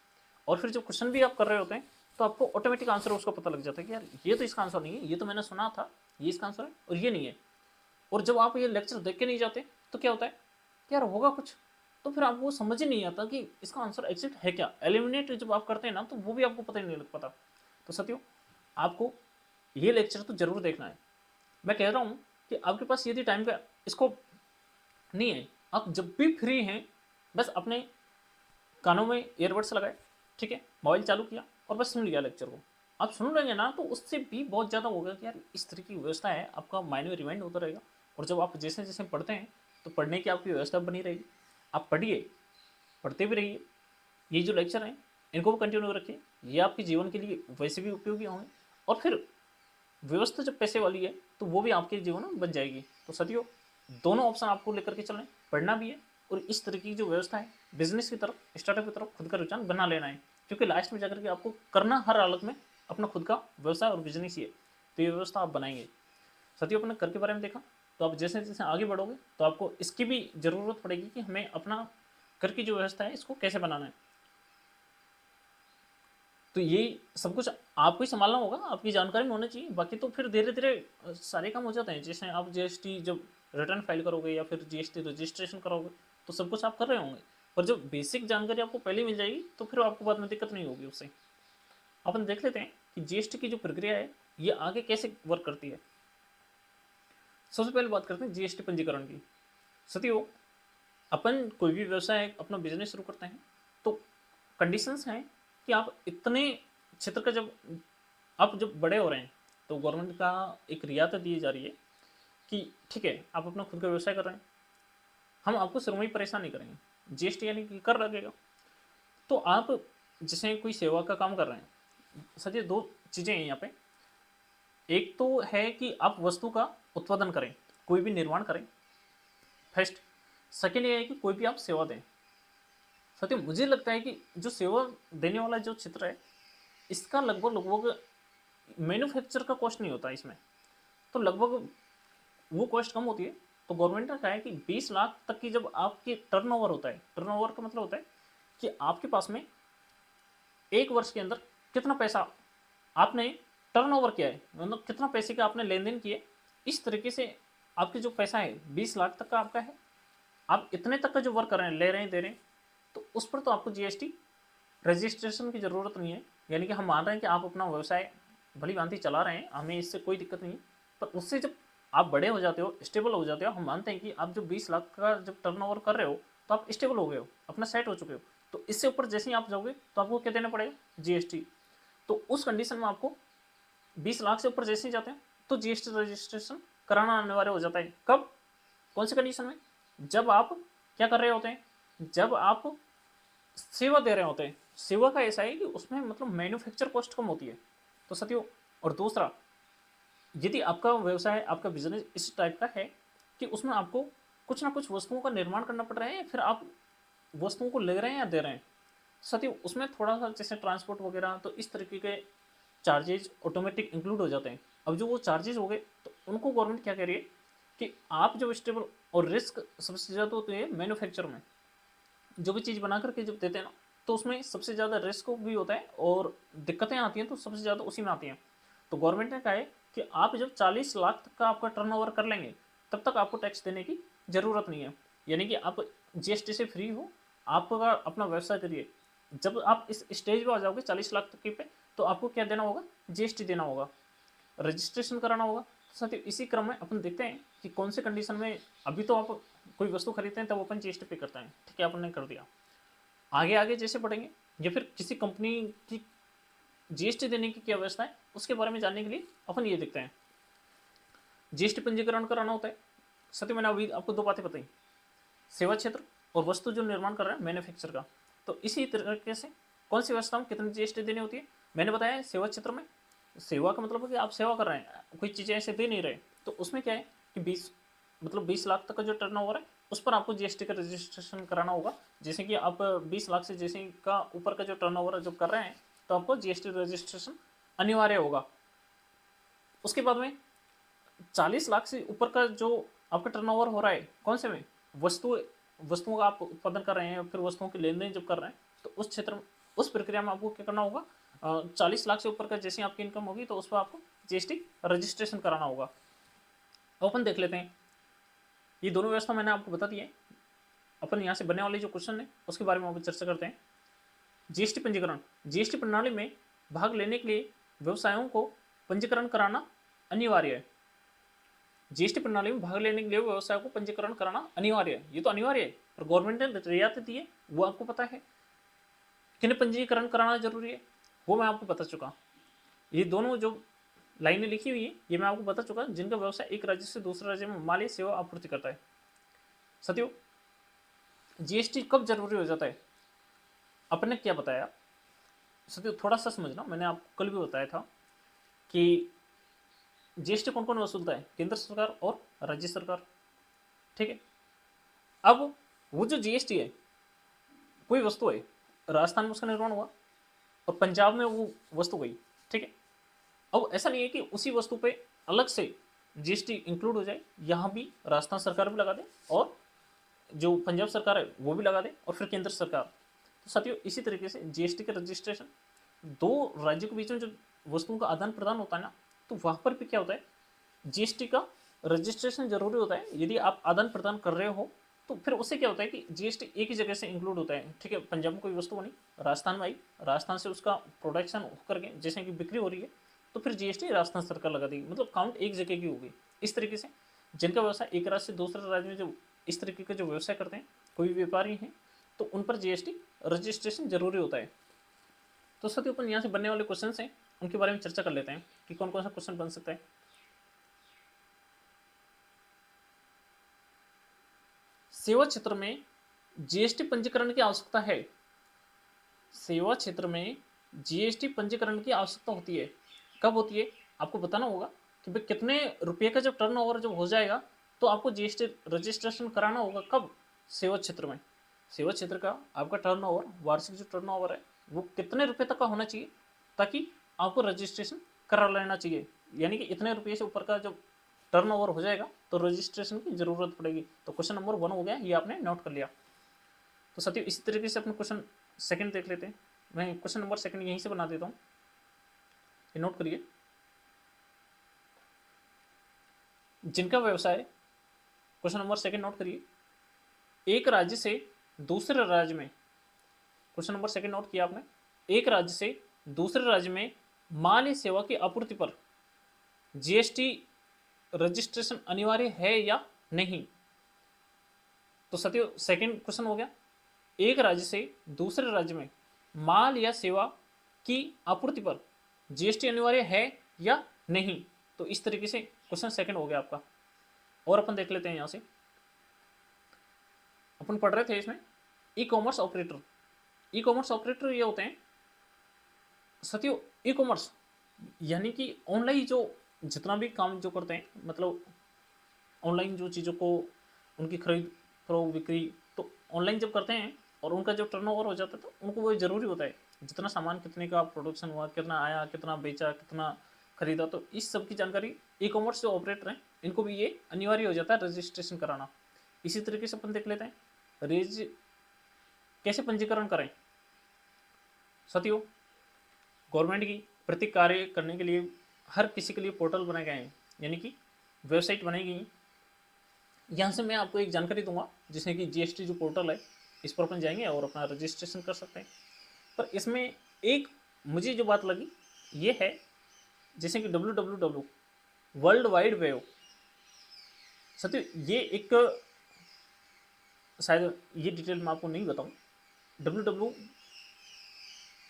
[SPEAKER 1] और फिर जब क्वेश्चन भी आप कर रहे होते हैं तो आपको ऑटोमेटिक आंसर उसका पता लग जाता है कि यार ये तो इसका आंसर नहीं है, ये तो मैंने सुना था ये इसका आंसर है और ये नहीं है। और जब आप ये लेक्चर देख के नहीं जाते तो क्या होता है कि यार होगा कुछ, तो फिर आपको समझ ही नहीं आता कि इसका आंसर एग्जैक्ट है क्या। एलिमिनेट जब आप करते हैं ना तो वो भी आपको पता ही नहीं लग पाता। तो साथियों आपको ये लेक्चर तो जरूर देखना है। मैं कह रहा हूँ कि आपके पास यदि टाइम का इसको नहीं है, आप जब भी फ्री हैं बस अपने कानों में ईयरबड्स लगाए, ठीक है, मोबाइल चालू किया और बस सुन लिया लेक्चर को। आप सुन रहे हैं ना तो उससे भी बहुत ज़्यादा होगा कि यार इस तरीके की व्यवस्था है, आपका माइंड में रिमाइंड होता रहेगा। और जब आप जैसे जैसे पढ़ते हैं तो पढ़ने की आपकी व्यवस्था बनी रहेगी, आप पढ़िए, पढ़ते भी रहिए। ये जो लेक्चर हैं इनको भी कंटिन्यू रखिए, ये आपके जीवन के लिए वैसे भी उपयोगी होंगे। और फिर व्यवस्था जब पैसे वाली है तो वो भी आपके जीवन में बन जाएगी। तो साथियों दोनों ऑप्शन आपको लेकर के चलना है, पढ़ना भी है और इस तरीके की जो व्यवस्था है बिजनेस की तरफ, स्टार्टअप की तरफ खुद का रुझान बना लेना है। क्योंकि लास्ट में जाकर के आपको करना हर हालत में अपना खुद का व्यवसाय और बिजनेस ही है, तो ये व्यवस्था आप बनाएंगे। साथियों अपने कर के बारे में देखा, तो आप जैसे जैसे आगे बढ़ोगे तो आपको इसकी भी ज़रूरत पड़ेगी कि हमें अपना कर की जो व्यवस्था है इसको कैसे बनाना है। तो ये सब कुछ आपको ही संभालना होगा, आपकी जानकारी में होना चाहिए। बाकी तो फिर धीरे धीरे सारे काम हो जाते हैं। जैसे आप जीएसटी जब रिटर्न फाइल करोगे या फिर जीएसटी रजिस्ट्रेशन करोगे तो सब कुछ आप कर रहे होंगे, पर जब बेसिक जानकारी आपको पहले मिल जाएगी तो फिर आपको बाद में दिक्कत नहीं होगी उससे। अपन देख लेते हैं कि जीएसटी की जो प्रक्रिया है ये आगे कैसे वर्क करती है। सबसे पहले बात करते हैं जीएसटी पंजीकरण की। साथियों अपन कोई भी व्यवसाय अपना बिजनेस शुरू करते हैं तो कंडीशंस हैं कि आप इतने क्षेत्र का जब आप जब बड़े हो रहे हैं तो गवर्नमेंट का एक रियायत दी जा रही है कि ठीक है आप अपना खुद का व्यवसाय कर रहे हैं हम आपको शुरू में ही परेशान नहीं करेंगे, जीएसटी यानी कि कर लगेगा। तो आप जैसे कोई सेवा का काम कर रहे हैं, सर दो चीज़ें हैं यहाँ पे। एक तो है कि आप वस्तु का उत्पादन करें, कोई भी निर्माण करें, फर्स्ट। सेकेंड ये है कि कोई भी आप सेवा दें। सत्य मुझे लगता है कि जो सेवा देने वाला जो क्षेत्र है, इसका लगभग लगभग मैन्युफैक्चर का कॉस्ट नहीं होता इसमें, तो लगभग वो कॉस्ट कम होती है। तो गवर्नमेंट ने कहा है कि 20 लाख तक की जब आपकी टर्नओवर होता है, टर्नओवर का मतलब होता है कि आपके पास में एक वर्ष के अंदर कितना पैसा आपने टर्नओवर किया है, मतलब कितना पैसे का आपने लेन देन किए, इस तरीके से आपके जो पैसा है 20 लाख तक का आपका है, आप इतने तक का जो वर्क कर रहे हैं, ले रहे हैं, दे रहे हैं, तो उस पर तो आपको जीएसटी रजिस्ट्रेशन की ज़रूरत नहीं है। यानी कि हम मान रहे हैं कि आप अपना व्यवसाय भली भांति चला रहे हैं, हमें इससे कोई दिक्कत नहीं है। पर उससे जब आप बड़े हो जाते हो, स्टेबल हो जाते हो, हम मानते हैं कि आप जो 20 लाख का जब टर्नओवर कर रहे हो तो आप स्टेबल हो गए हो, अपना सेट हो चुके हो। तो इससे ऊपर जैसे ही आप जाओगे तो आपको क्या देना पड़ेगा, जीएसटी। तो उस कंडीशन में आपको 20 लाख से ऊपर जैसे ही जाते हैं तो जीएसटी रजिस्ट्रेशन कराना अनिवार्य हो जाता है। कब, कौन सी कंडीशन में, जब आप क्या कर रहे होते हैं, जब आप सेवा दे रहे होते हैं। सेवा का ऐसा है कि उसमें मतलब मैन्युफैक्चर कॉस्ट कम होती है, तो साथियों। और दूसरा, यदि आपका व्यवसाय, आपका बिजनेस इस टाइप का है कि उसमें आपको कुछ ना कुछ वस्तुओं का निर्माण करना पड़ रहा है, फिर आप वस्तुओं को ले रहे हैं या दे रहे हैं, साथियों, उसमें थोड़ा सा जैसे ट्रांसपोर्ट वगैरह, तो इस तरीके के चार्जेज ऑटोमेटिक इंक्लूड हो जाते हैं। अब जो वो चार्जेज हो गए तो उनको गवर्नमेंट क्या कह रही है कि आप जो स्टेबल, और रिस्क सबसे ज़्यादा होती है मैन्युफैक्चर में, जो भी चीज़ बना करके जब देते हैं ना, तो उसमें सबसे ज़्यादा रिस्क भी होता है और दिक्कतें आती हैं, तो सबसे ज़्यादा उसी में आती हैं। तो गवर्नमेंट ने कहा है कि आप जब 40 लाख तक का आपका टर्नओवर कर लेंगे तब तक आपको टैक्स देने की ज़रूरत नहीं है, यानी कि आप जीएसटी से फ्री हो, आपका अपना व्यवसाय करिए। जब आप इस स्टेज पर आ जाओगे 40 लाख तक की पे, तो आपको क्या देना होगा, जीएसटी देना होगा, रजिस्ट्रेशन कराना होगा। साथ ही इसी क्रम में अपन देखते हैं कि कौन से कंडीशन में, अभी तो आप कोई वस्तु खरीदते हैं तब अपन जीएसटी पे करते हैं, ठीक है, अपन ने कर दिया। आगे आगे जैसे बढ़ेंगे या फिर किसी कंपनी की जीएसटी देने की क्या व्यवस्था है, उसके बारे में जानने के लिए अपन ये देखते हैं। जीएसटी पंजीकरण कराना होता है। सत्य मैंने अभी आपको दो बातें बताई, सेवा क्षेत्र और वस्तु जो निर्माण कर रहे हैं मैन्युफैक्चर का। तो इसी तरीके से कौन सी व्यवस्था में कितनी जीएसटी देनी होती है, मैंने बताया सेवा क्षेत्र में। सेवा का मतलब है कि आप सेवा कर रहे हैं, कोई चीज़ें ऐसे दे नहीं रहे, तो उसमें क्या है कि 20 लाख तक का जो टर्नओवर है उस पर आपको जीएसटी का रजिस्ट्रेशन कराना होगा। जैसे कि आप 20 लाख से जैसे का ऊपर का जो टर्नओवर जो कर रहे हैं तो आपको जीएसटी रजिस्ट्रेशन अनिवार्य होगा। उसके बाद में 40 लाख से ऊपर का जो आपका टर्नओवर हो रहा है, कौन से में, वस्तुओं का आप उत्पादन कर रहे हैं, फिर वस्तुओं की लेन देन जब कर रहे हैं, तो उस क्षेत्र में, उस प्रक्रिया में आपको क्या करना होगा, 40 लाख से ऊपर का जैसे आपकी इनकम होगी तो उस पर आपको जीएसटी रजिस्ट्रेशन कराना होगा। अपन देख लेते हैं, ये दोनों व्यवस्था मैंने आपको बता दी है। अपन यहाँ से बनने वाले जो क्वेश्चन है उसके बारे में अपन चर्चा करते हैं। जीएसटी पंजीकरण, जीएसटी प्रणाली में भाग लेने के लिए व्यवसायों को पंजीकरण कराना अनिवार्य है। जीएसटी प्रणाली में भाग लेने के लिए व्यवसाय को पंजीकरण कराना अनिवार्य है, ये तो अनिवार्य है, और गवर्नमेंट ने रियायत दी है, वो आपको पता है। किन्हें पंजीकरण कराना जरूरी है वो मैं आपको बता चुका। ये दोनों जो लाइनें लिखी हुई है ये मैं आपको बता चुका, जिनका व्यवसाय एक राज्य से दूसरे राज्य में माल या सेवा आपूर्ति करता है। साथियों, जीएसटी कब जरूरी हो जाता है, अपने क्या बताया साथियों, थोड़ा सा समझना। मैंने आपको कल भी बताया था कि जीएसटी कौन कौन वसूलता है, केंद्र सरकार और राज्य सरकार, ठीक है। अब वो जो जीएसटी है, कोई वस्तु है, राजस्थान में उसका निर्माण हुआ और पंजाब में वो वस्तु गई, ठीक है। अब ऐसा नहीं है कि उसी वस्तु पे अलग से जीएसटी इंक्लूड हो जाए, यहाँ भी राजस्थान सरकार भी लगा दे और जो पंजाब सरकार है वो भी लगा दे और फिर केंद्र सरकार। तो साथियों, इसी तरीके से जीएसटी के रजिस्ट्रेशन दो राज्यों के बीच में जो वस्तुओं का आदान प्रदान होता है ना, तो वहाँ पर भी क्या होता है, जीएसटी का रजिस्ट्रेशन जरूरी होता है। यदि आप आदान प्रदान कर रहे हो तो फिर उससे क्या होता है कि जीएसटी एक ही जगह से इंक्लूड होता है, ठीक है। पंजाब में कोई वस्तु बनी, राजस्थान में आई, राजस्थान से उसका प्रोडक्शन होकर के जैसे कि बिक्री हो रही है, तो फिर जीएसटी राजस्थान सरकार लगा देगी, मतलब काउंट एक जगह की होगी। इस तरीके से जिनका व्यवसाय एक राज्य से दूसरे राज्य में जो इस तरीके का जो व्यवसाय करते हैं, कोई व्यापारी हैं, तो उन पर जीएसटी रजिस्ट्रेशन जरूरी होता है। तो साथियों, अपन यहाँ से बनने वाले क्वेश्चन हैं उनके बारे में चर्चा कर लेते हैं कि कौन कौन सा क्वेश्चन बन सकता है। सेवा क्षेत्र में जीएसटी पंजीकरण की आवश्यकता है। सेवा क्षेत्र में जीएसटी पंजीकरण की आवश्यकता होती है। कब होती है आपको बताना होगा कि भाई कितने रुपये का जब टर्नओवर जब हो जाएगा तो आपको जीएसटी रजिस्ट्रेशन कराना होगा। कब? सेवा क्षेत्र में। सेवा क्षेत्र का आपका टर्नओवर, वार्षिक जो टर्नओवर है वो कितने रुपए तक का होना चाहिए ताकि आपको रजिस्ट्रेशन करा लेना चाहिए। यानी कि इतने रुपये से ऊपर का जब टर्नओवर हो जाएगा तो रजिस्ट्रेशन की जरूरत पड़ेगी। तो क्वेश्चन नंबर 1 हो गया, ये आपने नोट कर लिया। तो साथियों इसी तरीके से अपने क्वेश्चन सेकंड देख लेते हैं। मैं क्वेश्चन नंबर सेकंड यहीं से बना देता हूँ, ये नोट करिए। जिनका व्यवसाय, क्वेश्चन नंबर सेकंड नोट करिए, एक राज्य से दूसरे राज्य में, क्वेश्चन नंबर सेकंड नोट किया आपने, एक राज्य से दूसरे राज्य में माल या सेवा की आपूर्ति पर जीएसटी रजिस्ट्रेशन अनिवार्य है या नहीं। तो साथियों सेकंड क्वेश्चन हो गया, एक राज्य से दूसरे राज्य में माल या सेवा की आपूर्ति पर जीएसटी अनिवार्य है या नहीं। तो इस तरीके से क्वेश्चन सेकंड हो गया आपका। और अपन देख लेते हैं, यहां से अपन पढ़ रहे थे इसमें e commerce operator. E commerce operator ये होते हैं साथियों, ई कॉमर्स यानी कि ऑनलाइन जो जितना भी काम जो करते हैं, मतलब ऑनलाइन जो चीज़ों को उनकी खरीद फरोख्त बिक्री तो ऑनलाइन जब करते हैं और उनका जो टर्नओवर हो जाता है तो उनको वो ज़रूरी होता है जितना सामान कितने का प्रोडक्शन हुआ, कितना आया, कितना बेचा, कितना खरीदा। तो इस सब की जानकारी ई कॉमर्स जो ऑपरेटर हैं इनको भी ये अनिवार्य हो जाता है रजिस्ट्रेशन कराना। इसी तरीके से अपन देख लेते हैं कैसे पंजीकरण करें। साथियों गवर्नमेंट की प्रति कार्य करने के लिए हर किसी के लिए पोर्टल बनाए गए हैं, यानी कि वेबसाइट बनाई गई है। यहाँ से मैं आपको एक जानकारी दूंगा जिसमें कि जीएसटी जो पोर्टल है इस पर अपन जाएंगे और अपना रजिस्ट्रेशन कर सकते हैं। पर इसमें एक मुझे जो बात लगी ये है, जैसे कि www वर्ल्ड वाइड वेब। सत्य ये एक शायद ये डिटेल मैं आपको नहीं बताऊँ, www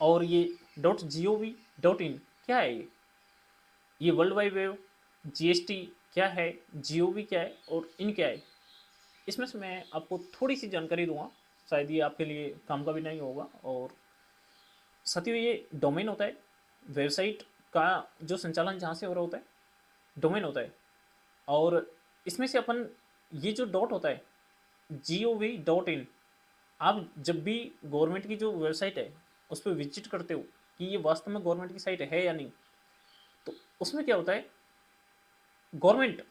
[SPEAKER 1] और ये .gov.in क्या है, ये वर्ल्ड वाइड वेब, जीएसटी क्या है, जीओवी क्या है और इन क्या है। इसमें से मैं आपको थोड़ी सी जानकारी दूंगा, शायद ये आपके लिए काम का भी नहीं होगा। और साथियों ये डोमेन होता है, वेबसाइट का जो संचालन जहाँ से हो रहा होता है डोमेन होता है। और इसमें से अपन ये जो डॉट होता है gov.in, आप जब भी गवर्नमेंट की जो वेबसाइट है उस पर विजिट करते हो कि ये वास्तव में गवर्नमेंट की साइट है या नहीं, तो उसमें क्या होता है गवर्नमेंट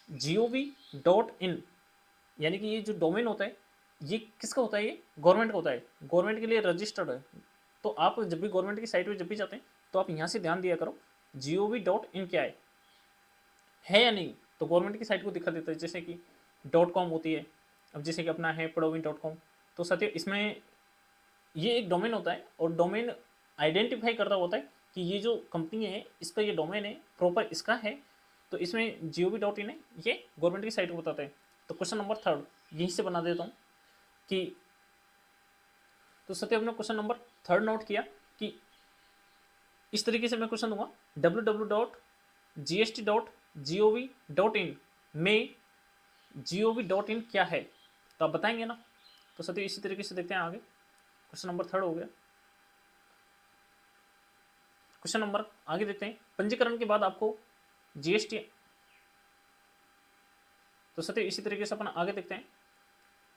[SPEAKER 1] gov.in, यानी कि ये जो डोमेन होता है ये किसका होता है, ये गवर्नमेंट का होता है, गवर्नमेंट के लिए रजिस्टर्ड है। तो आप जब भी गवर्नमेंट की साइट पे जब भी जाते हैं तो आप यहाँ से ध्यान दिया करो gov.in क्या है या नहीं। तो गवर्नमेंट की साइट को दिखा देता है, जैसे कि .com होती है। अब जैसे कि अपना है prodovin.com, तो साथियों इसमें ये एक डोमेन होता है और डोमेन आइडेंटिफाई कर रहा होता है कि ये जो कंपनी है इसका ये डोमेन है प्रॉपर इसका है। तो इसमें gov.in है, ये गवर्नमेंट की साइट को बताते हैं। तो क्वेश्चन नंबर थर्ड यहीं से बना देता हूँ कि, तो सत्य हमने क्वेश्चन नंबर थर्ड नोट किया कि इस तरीके से मैं क्वेश्चन दूंगा www.gst.gov.in में gov.in क्या है, तो आप बताएंगे ना। तो सत्य इसी तरीके से देखते हैं आगे, क्वेश्चन नंबर थर्ड हो गया। क्वेश्चन नंबर आगे देखते हैं, पंजीकरण के बाद आपको जीएसटी। तो सत्य इसी तरीके से अपन आगे देखते हैं,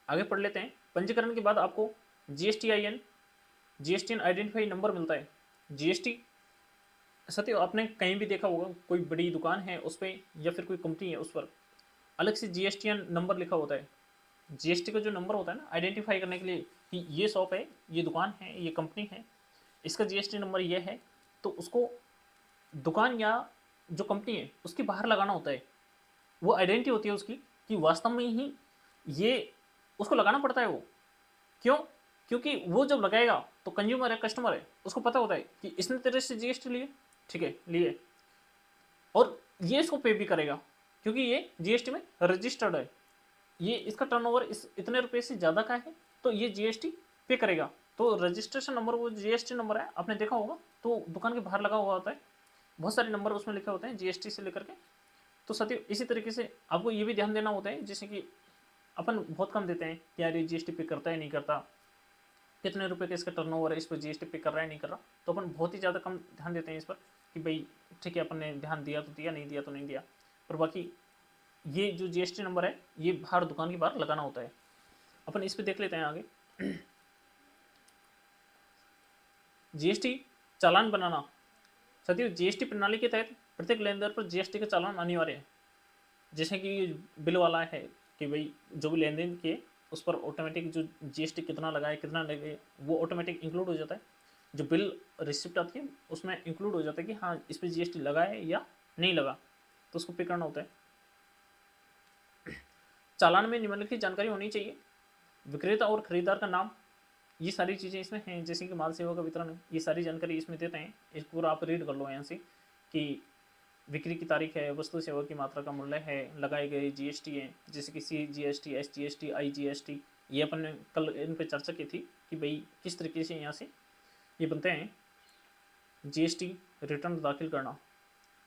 [SPEAKER 1] आगे पढ़ लेते हैं। पंजीकरण के बाद आपको GSTIN आइडेंटिफाई नंबर मिलता है। जीएसटी सत्य आपने कहीं भी देखा होगा, कोई बड़ी दुकान है उस पर या फिर कोई कंपनी है उस पर अलग से GSTIN नंबर लिखा होता है। जीएसटी का जो नंबर होता है ना आइडेंटिफाई करने के लिए कि ये शॉप है, ये दुकान है, ये कंपनी है, इसका GST नंबर ये है, तो उसको दुकान या जो कंपनी है उसके बाहर लगाना होता है। वो आइडेंटिटी होती है उसकी कि वास्तव में ही ये उसको लगाना पड़ता है। वो क्यों? क्योंकि वो जब लगाएगा तो कंज्यूमर है, कस्टमर है, उसको पता होता है कि इसने तेरे से जीएसटी लिए, ठीक है लिए, और ये इसको पे भी करेगा क्योंकि ये जीएसटी में रजिस्टर्ड है, ये इसका टर्नओवर इतने रुपए से ज़्यादा का है तो ये जीएसटी पे करेगा। तो रजिस्ट्रेशन नंबर वो जीएसटी नंबर है, आपने देखा होगा, तो दुकान के बाहर लगा हुआ होता है, बहुत सारे नंबर उसमें लिखे होते हैं जीएसटी से लेकर के। तो साथियों इसी तरीके से आपको ये भी ध्यान देना होता है, जैसे कि अपन बहुत कम देते हैं कि यार ये जीएसटी पे करता है नहीं करता, कितने रुपए का इसका टर्नओवर है, इस पर जीएसटी पे कर रहा है नहीं कर रहा, तो अपन बहुत ही ज़्यादा कम ध्यान देते हैं इस पर कि भाई ठीक है अपन ने ध्यान दिया तो दिया, नहीं दिया तो नहीं दिया। पर बाकी ये जो जीएसटी नंबर है ये बाहर दुकान के बाहर लगाना होता है। अपन इस पर देख लेते हैं आगे। जीएसटी चालान बनाना। साथियों जीएसटी प्रणाली के तहत प्रत्येक लेन देन पर जीएसटी का चालान अनिवार्य है। जैसे कि बिल वाला है कि भाई जो भी लेन देन किए उस पर ऑटोमेटिक जो जीएसटी कितना लगाए कितना लगे वो ऑटोमेटिक इंक्लूड हो जाता है। जो बिल रिसिप्ट आती है उसमें इंक्लूड हो जाता है कि हाँ इस पर जीएसटी लगा है या नहीं लगा, तो उसको पे करना होता है। चालान में निम्नलिखित जानकारी होनी चाहिए। विक्रेता और खरीदार का नाम, ये सारी चीज़ें इसमें हैं, जैसे कि माल सेवा का वितरण, ये सारी जानकारी इसमें देते हैं। इसको पूरा आप रीड कर लो यहाँ से कि बिक्री की तारीख है, वस्तु सेवा की मात्रा का मूल्य है, लगाए गए जीएसटी है, जैसे कि CGST, SGST, IGST। ये अपन ने कल इन पर चर्चा की थी कि भाई किस तरीके से यहाँ से ये बनते हैं। जीएसटी रिटर्न दाखिल करना,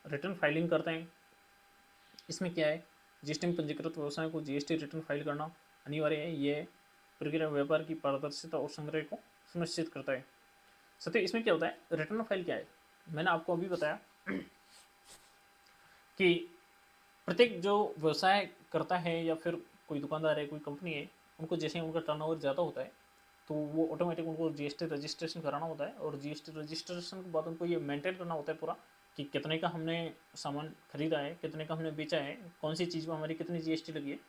[SPEAKER 1] रिटर्न फाइलिंग करते हैं। इसमें क्या है, जीएसटी में पंजीकृत व्यवसाय को जीएसटी रिटर्न फाइल करना अनिवार्य है। ये प्रक्रिया व्यापार की पारदर्शिता और संग्रह को सुनिश्चित करता है। सत्य इसमें क्या होता है, रिटर्न फाइल क्या है, मैंने आपको अभी बताया कि प्रत्येक जो व्यवसाय करता है या फिर कोई दुकानदार है, कोई कंपनी है, उनको जैसे उनका टर्नओवर ज़्यादा होता है तो वो ऑटोमेटिक उनको जीएसटी रजिस्ट्रेशन कराना होता है, और जीएसटी रजिस्ट्रेशन के बाद उनको ये मेंटेन करना होता है पूरा कि कितने का हमने सामान खरीदा है, कितने का हमने बेचा है, कौन सी चीज़ में हमारी कितनी जीएसटी लगी है।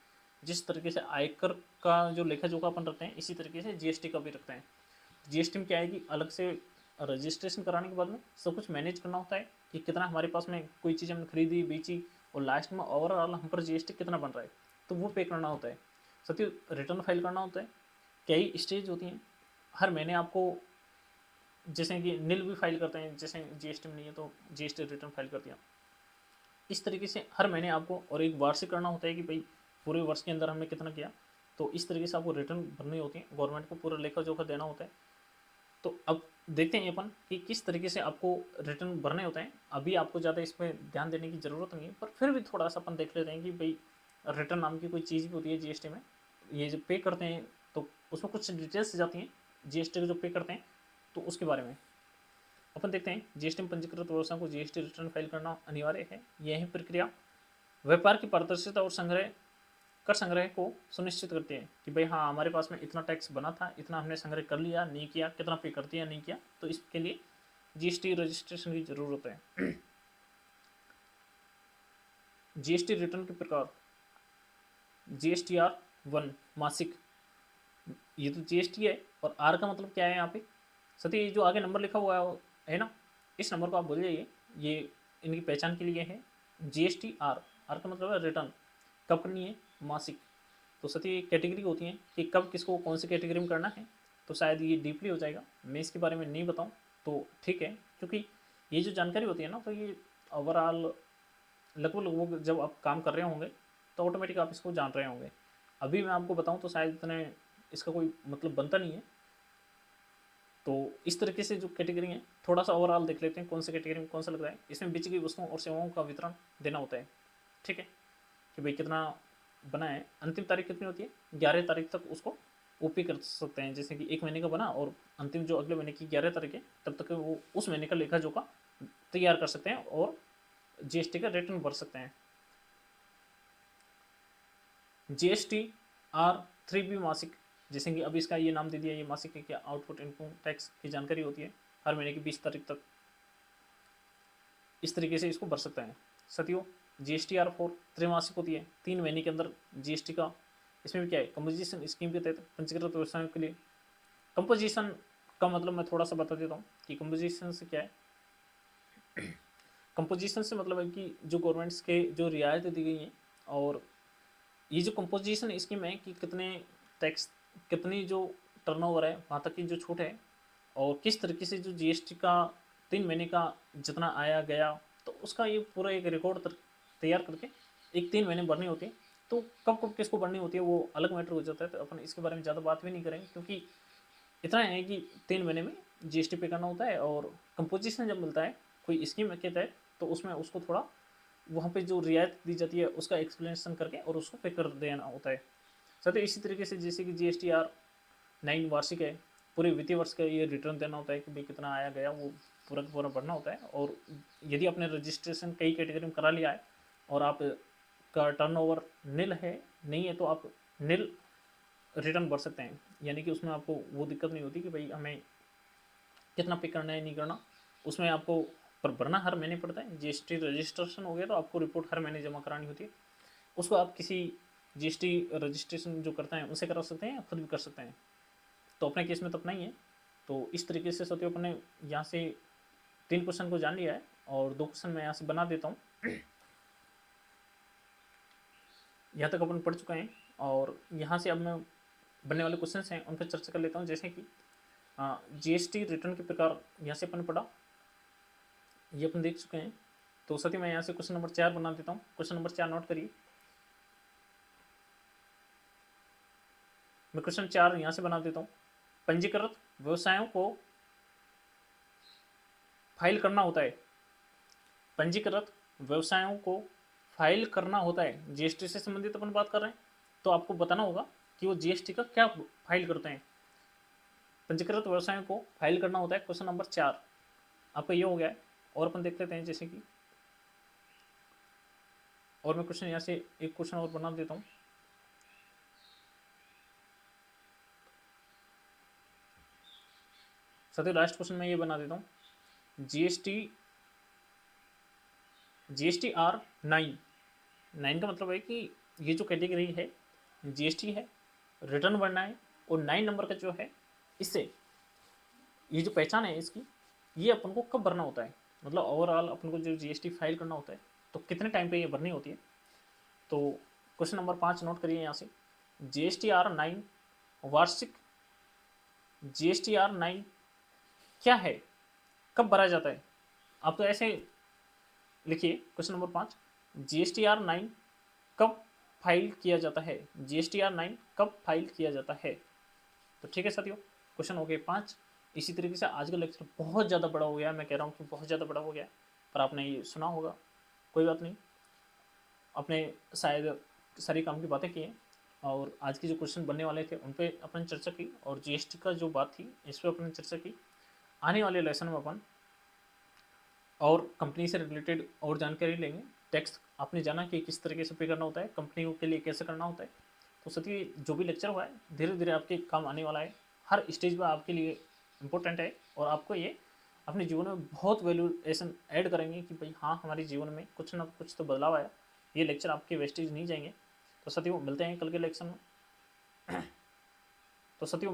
[SPEAKER 1] जिस तरीके से आयकर का जो लेखा जोखा अपन रखते हैं इसी तरीके से जीएसटी का भी रखते हैं। जीएसटी में क्या है कि अलग से रजिस्ट्रेशन कराने के बाद में सब कुछ मैनेज करना होता है कि कितना हमारे पास में कोई चीज़ हमने खरीदी बेची और लास्ट में ओवरऑल हम पर जीएसटी कितना बन रहा है, तो वो पे करना होता है। साथियों रिटर्न फाइल करना होता है। कई स्टेज होती हैं, हर महीने आपको जैसे कि नील भी फाइल करते हैं, जैसे जीएसटी में नहीं है तो जीएसटी रिटर्न फाइल कर दिया। इस तरीके से हर महीने आपको और एक वार्षिक करना होता है कि भाई पूरे वर्ष के अंदर हमने कितना किया, तो इस तरीके से आपको रिटर्न भरनी होती है, गवर्नमेंट को पूरा लेखा जोखा देना होता है। तो अब देखते हैं अपन कि किस तरीके से आपको रिटर्न भरने होते हैं। अभी आपको ज़्यादा इस पर ध्यान देने की ज़रूरत नहीं है, पर फिर भी थोड़ा सा अपन देख लेते हैं कि भाई रिटर्न नाम की कोई चीज़ भी होती है जीएसटी में। ये जो पे करते हैं तो उसमें कुछ डिटेल्स जाती हैं जीएसटी को जो पे करते हैं, तो उसके बारे में अपन देखते हैं। जीएसटी में पंजीकृत व्यवसाय को जीएसटी रिटर्न फाइल करना अनिवार्य है। यही प्रक्रिया व्यापार की पारदर्शिता और संग्रह कर संग्रह को सुनिश्चित करती है कि भाई हाँ हमारे पास में इतना टैक्स बना था, इतना हमने संग्रह कर लिया नहीं किया, कितना पे कर दिया नहीं किया, तो इसके लिए जीएसटी रजिस्ट्रेशन की जरूरत है। जीएसटी रिटर्न के प्रकार, GSTR 1 मासिक, ये तो जीएसटी है, और आर का मतलब क्या है यहाँ पे सती, जो आगे नंबर लिखा हुआ है ना, इस नंबर को आप भूल जाइए, ये इनकी पहचान के लिए है। GSTR, आर का मतलब है रिटर्न, कब करनी है, मासिक। तो सती कैटेगरी होती है कि कब किसको कौन सी कैटेगरी में करना है, तो शायद ये डीपली हो जाएगा, मैं इसके बारे में नहीं बताऊँ तो ठीक है, क्योंकि ये जो जानकारी होती है ना तो ये ओवरऑल लगभग लगभग जब आप काम कर रहे होंगे तो ऑटोमेटिक आप इसको जान रहे होंगे। अभी मैं आपको बताऊं तो शायद इतने इसका कोई मतलब बनता नहीं है। तो इस तरीके से जो कैटेगरी है थोड़ा सा ओवरऑल देख लेते हैं कौन सी कैटेगरी में कौन सा लग रहा है। इसमें बेची गई वस्तुओं और सेवाओं का वितरण देना होता है, ठीक है, कि भाई कितना बना है, अंतिम तारीख कितनी होती है, 11 तारीख तक उसको ओपी कर सकते हैं। जैसे कि एक महीने का बना और अंतिम जो अगले महीने की 11 तारीख है तब तक वो उस महीने का लेखा जोखा तैयार कर सकते हैं और जीएसटी का रिटर्न भर सकते हैं। GSTR 3B मासिक, जैसे कि अभी इसका ये नाम दे दिया, ये मासिक है क्या, आउटपुट इनपुट टैक्स की जानकारी होती है, हर महीने की 20 तारीख तक इस तरीके से इसको भर सकते हैं। साथियों GSTR 4 त्रैमासिक होती है, 3 महीने के अंदर जीएसटी का। इसमें भी क्या है, कंपोजिशन स्कीम के तहत पंजीकृत व्यवसायों के लिए। कंपोजिशन का मतलब मैं थोड़ा सा बता देता हूँ कि कंपोजिशन से क्या है। कंपोजिशन से मतलब है कि जो गवर्नमेंट्स के जो रियायतें दी गई हैं, और ये जो कंपोजिशन स्कीम है कि कितने टैक्स, कितनी जो टर्नओवर है वहाँ तक की जो छूट है, और किस तरीके से जो जीएसटी का 3 महीने का जितना आया गया, तो उसका ये पूरा एक रिकॉर्ड तैयार करके एक 3 महीने भरनी होती है। तो कब कब किसको भरनी होती है वो अलग मैटर हो जाता है, तो अपन इसके बारे में ज़्यादा बात भी नहीं करेंगे, क्योंकि इतना है कि 3 महीने में जीएसटी पे करना होता है। और कंपोजिशन जब मिलता है कोई स्कीम के तहत तो उसमें उसको थोड़ा वहाँ पे जो रियायत दी जाती है उसका एक्सप्लेनेशन करके और उसको पे कर देना होता है। साथियों इसी तरीके से जैसे कि GSTR 9 वार्षिक है, पूरे वित्तीय वर्ष का ये रिटर्न देना होता है कि भाई कितना आया गया, वो पूरा का पूरा भरना होता है। और यदि आपने रजिस्ट्रेशन कई कैटेगरी में करा लिया है और आप का टर्नओवर निल है नहीं है, तो आप निल रिटर्न भर सकते हैं, यानी कि उसमें आपको वो दिक्कत नहीं होती कि भाई हमें कितना पे करना है नहीं करना। उसमें आपको पर भरना हर महीने पड़ता है। GST रजिस्ट्रेशन हो गया तो आपको रिपोर्ट हर महीने जमा करानी होती है। उसको आप किसी GST रजिस्ट्रेशन जो करता है उनसे करा सकते हैं या खुद भी कर सकते हैं। तो अपने केस में तो अपना ही है। तो इस तरीके से साथियों अपने यहाँ से 3 क्वेश्चन को जान लिया है और 2 क्वेश्चन मैं यहाँ से बना देता हूँ। यहाँ तक अपन पढ़ चुके हैं और यहाँ से अब मैं बनने वाले क्वेश्चन हैं उन पर चर्चा कर लेता हूँ। जैसे कि GST रिटर्न के प्रकार यहाँ से अपन पढ़ा, ये अपन देख चुके हैं। तो साथियों मैं यहाँ से क्वेश्चन नंबर 4 बना देता हूँ। क्वेश्चन नंबर 4 नोट करिए। मैं क्वेश्चन 4 यहाँ से बना देता हूँ। पंजीकृत व्यवसायों को फाइल करना होता है। पंजीकृत व्यवसायों को फाइल करना होता है। GST से संबंधित अपन बात कर रहे हैं, तो आपको बताना होगा कि वो GST का क्या फाइल करते हैं। पंजीकृत व्यवसायों को फाइल करना होता है, क्वेश्चन नंबर 4 आपका ये हो गया है। और अपन देख लेते हैं जैसे कि, और मैं क्वेश्चन यहाँ से एक क्वेश्चन और बना देता हूँ। साथियों लास्ट क्वेश्चन मैं ये बना देता हूँ। GSTR 9 का मतलब है कि ये जो कैटेगरी है GST है, रिटर्न भरना है, और 9 नंबर का जो है इससे ये जो पहचान है इसकी, ये अपन को कब भरना होता है, मतलब ओवरऑल अपन को जो GST फाइल करना होता है तो कितने टाइम पे ये भरनी होती है। तो क्वेश्चन नंबर 5 नोट करिए यहाँ से। GSTR 9 वार्षिक GSTR 9 क्या है, कब भरा जाता है। आप तो ऐसे लिखिए क्वेश्चन नंबर 5, GSTR 9 कब फाइल किया जाता है। GSTR 9 कब फाइल किया जाता है। तो ठीक है साथियों, क्वेश्चन हो गए 5। इसी तरीके से आज का लेक्चर बहुत ज़्यादा बड़ा हो गया, मैं कह रहा हूँ कि बहुत ज़्यादा बड़ा हो गया, पर आपने ये सुना होगा, कोई बात नहीं। आपने शायद सारी काम की बातें की हैं और आज के जो क्वेश्चन बनने वाले थे उन पर अपन चर्चा की, और GST का जो बात थी इस पर अपन चर्चा की। आने वाले लेसन में अपन और कंपनी से रिलेटेड और जानकारी लेंगे। टैक्स आपने जाना कि किस तरीके से पे करना होता है, कंपनी के लिए कैसे करना होता है। तो सभी जो भी लेक्चर हुआ है धीरे धीरे आपके काम आने वाला है, हर स्टेज पर आपके लिए इम्पोर्टेंट है, और आपको ये अपने जीवन में बहुत वैल्यूएशन ऐड करेंगे कि भाई हाँ हमारे जीवन में कुछ ना कुछ तो बदलाव आया। ये लेक्चर आपके वेस्टेज नहीं जाएंगे। तो साथियों मिलते हैं कल के लेक्चर में। तो साथियों